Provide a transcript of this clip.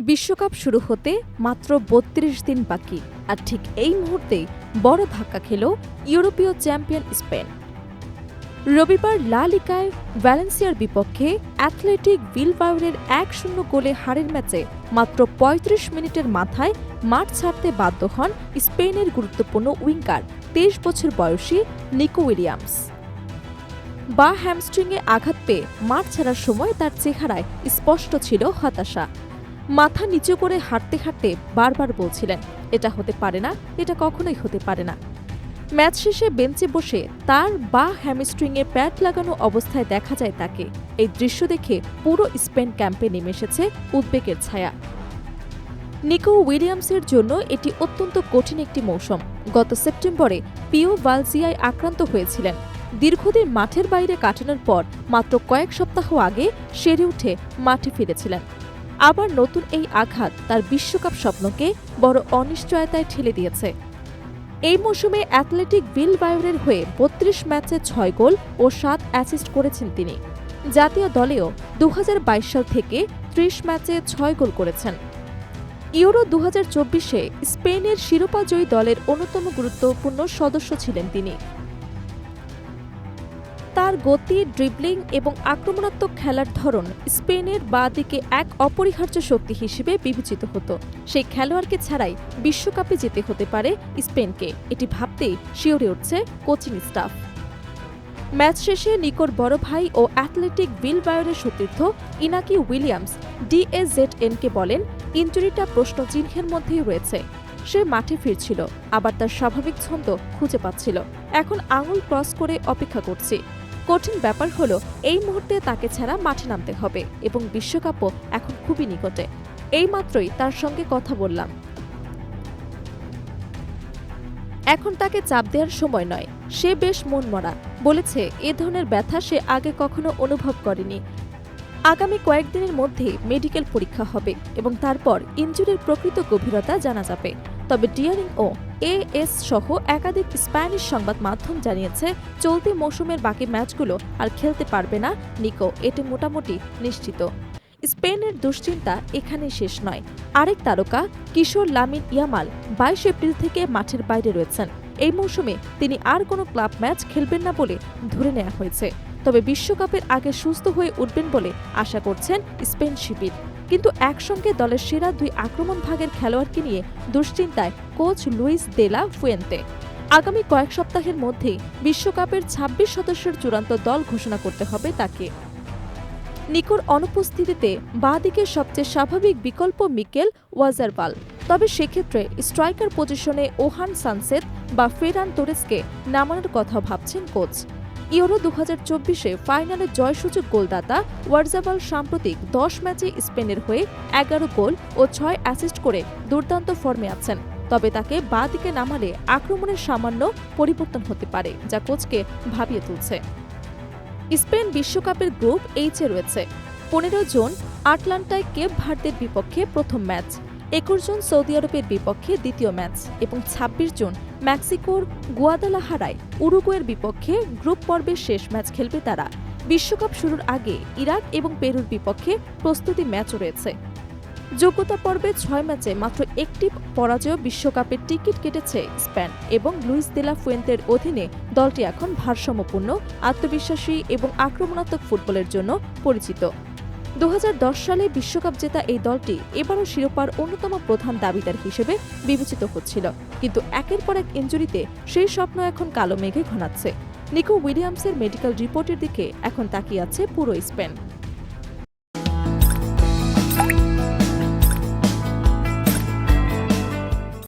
বিশ্বকাপ শুরু হতে মাত্র ৩২ দিন বাকি, আর ঠিক এই মুহূর্তেই বড় ধাক্কা খেল ইউরোপীয় চ্যাম্পিয়ন স্পেন। রবিবার লা লিগায় ভ্যালেন্সিয়ার বিপক্ষে অ্যাথলেটিক বিলবাওয়ের ১-০ গোলে হারের ম্যাচে মাত্র ৩৫ মিনিটের মাথায় মাঠ ছাড়তে বাধ্য হন স্পেনের গুরুত্বপূর্ণ উইঙ্গার ২৩ বছর বয়সী নিকো উইলিয়ামস। বা হ্যামস্ট্রিংয়ে আঘাত পেয়ে মাঠ ছাড়ার সময় তার চেহারায় স্পষ্ট ছিল হতাশা। মাথা নিচু করে হাঁটতে হাঁটতে বারবার বলছিলেন, এটা হতে পারে না, এটা কখনোই হতে পারে না। ম্যাচ শেষে বেঞ্চে বসে তার বা হ্যামস্ট্রিংয়ে প্যাড লাগানো অবস্থায় দেখা যায় তাকে। এই দৃশ্য দেখে পুরো স্পেন ক্যাম্পে নেমে এসেছে উদ্বেগের ছায়া। নিকো উইলিয়ামসের জন্য এটি অত্যন্ত কঠিন একটি মৌসুম। গত সেপ্টেম্বরে পিও ভালজিয়ায় আক্রান্ত হয়েছিলেন। দীর্ঘদিন মাঠের বাইরে কাটানোর পর মাত্র কয়েক সপ্তাহ আগে সেরে উঠে মাঠে ফিরেছিলেন। আবার নতুন এই আঘাত তার বিশ্বকাপ স্বপ্নকে বড় অনিশ্চয়তায় ঠেলে দিয়েছে। এই মৌসুমে অ্যাথলেটিক বিলবাওয়ের হয়ে ৩২ ম্যাচে ৬ গোল ও ৭ অ্যাসিস্ট করেছেন তিনি। জাতীয় দলেও ২০২২ সাল থেকে ৩০ ম্যাচে ৬ গোল করেছেন। ইউরো ২০২৪-এ স্পেনের শিরোপাজয়ী দলের অন্যতম গুরুত্বপূর্ণ সদস্য ছিলেন তিনি। তার গতি, ড্রিবলিং এবং আক্রমণাত্মক খেলার ধরন স্পেনের বাঁ দিকে এক অপরিহার্য শক্তি হিসেবে বিবেচিত হতো। সেই খেলোয়াড়কে ছাড়াই বিশ্বকাপে যেতে হতে পারে স্পেনকে, এটি ভাবতেই শিওরে উঠছে কোচিং স্টাফ। ম্যাচ শেষে নিকোর বড় ভাই ও অ্যাথলেটিক বিলবাওয়ের সতীর্থ ইনাকি উইলিয়ামস DAZNকে বলেন, ইনজুরিটা প্রশ্নচিহ্নের মধ্যেই রয়েছে। সে মাঠে ফিরছিল, আবার তার স্বাভাবিক ছন্দ খুঁজে পাচ্ছিল। এখন আঙুল ক্রস করে অপেক্ষা করছি। কঠিন ব্যাপার হলো এই মুহূর্তে তাকে ছাড়া মাঠে নামতে হবে এবং বিশ্বকাপও এখন খুবই নিকটে। এইমাত্রই তার সঙ্গে কথা বললাম। এখন তাকে চাপ দেওয়ার সময় নয়। সে বেশ মনমরা, বলেছে এ ধরনের ব্যথা সে আগে কখনো অনুভব করেনি। আগামী কয়েকদিনের মধ্যেই মেডিকেল পরীক্ষা হবে এবং তারপর ইনজুরির প্রকৃত গভীরতা জানা যাবে। তবে ডিয়ারিং ও AS সহ একাধিক স্প্যানিশ সংবাদ মাধ্যম জানিয়েছে, চলতি মৌসুমের বাকি ম্যাচগুলো আর খেলতে পারবে না নিকো, এটি মোটামুটি নিশ্চিত। স্পেনের দুশ্চিন্তা এখানেই শেষ নয়। আরেক তারকা কিশোর লামিন ইয়ামাল ২২ এপ্রিল থেকে মাঠের বাইরে রয়েছেন। এই মৌসুমে তিনি আর কোনো ক্লাব ম্যাচ খেলবেন না বলে ধরে নেওয়া হয়েছে। তবে বিশ্বকাপের আগে সুস্থ হয়ে উঠবেন বলে আশা করছেন স্পেন শিবির। কিন্তু একসঙ্গে দলের সেরা ২ আক্রমণ ভাগের খেলোয়াড়কে নিয়ে দুশ্চিন্তায় coach Luis de la Fuente. আগামী কয়েক সপ্তাহের মধ্যেই বিশ্বকাপের ২৬ সদস্যের চূড়ান্ত দল ঘোষণা করতে হবে তাকে। নিকোর অনুপস্থিতিতে বাঁ দিকের সবচেয়ে স্বাভাবিক বিকল্প মিকেল ওয়াজারবাল। তবে সেক্ষেত্রে স্ট্রাইকার পজিশনে ওহান সানসেত বা ফেরান তোরেসকে নামানোর কথা ভাবছেন কোচ। ইউরো ২০২৪-এ ফাইনালে জয়সূচক গোলদাতা ওয়ারজাবাল সাম্প্রতিক ১০ ম্যাচে স্পেনের হয়ে ১১ গোল ও ৬ অ্যাসিস্ট করে দুর্দান্ত ফর্মে আছেন। তবে তাকে বাঁ দিকে নামালে আক্রমণের সামান্য পরিবর্তন হতে পারে, যা কোচকে ভাবিয়ে তুলছে। স্পেন বিশ্বকাপের গ্রুপ H-এ রয়েছে। ১৫ জুন আটলান্টায় কেপ ভার্দের বিপক্ষে প্রথম ম্যাচ, ২১ জুন সৌদি আরবের বিপক্ষে দ্বিতীয় ম্যাচ এবং ২৬ জুন মেক্সিকোর গুয়াদালাহারায় উরুগুয়ের বিপক্ষে গ্রুপ পর্বের শেষ ম্যাচ খেলবে তারা। বিশ্বকাপ শুরুর আগে ইরাক এবং পেরুর বিপক্ষে প্রস্তুতি ম্যাচও রয়েছে। যোগ্যতা পর্বে ৬ ম্যাচে মাত্র একটি পরাজয় বিশ্বকাপের টিকিট কেটেছে স্পেন এবং লুইস দে লা ফুয়েন্তের অধীনে দলটি এখন ভারসাম্যপূর্ণ, আত্মবিশ্বাসী এবং আক্রমণাত্মক ফুটবলের জন্য পরিচিত। ২০১০ সালে বিশ্বকাপ জেতা এই দলটি এবারও শিরোপার অন্যতম প্রধান দাবিদার হিসেবে বিবেচিত হচ্ছিল, কিন্তু একের পর এক ইনজুরিতে সেই স্বপ্ন এখন কালো মেঘে ঘনাচ্ছে। নিকো উইলিয়ামসের মেডিকেল রিপোর্টের দিকে এখন তাকিয়ে আছে পুরো স্পেন।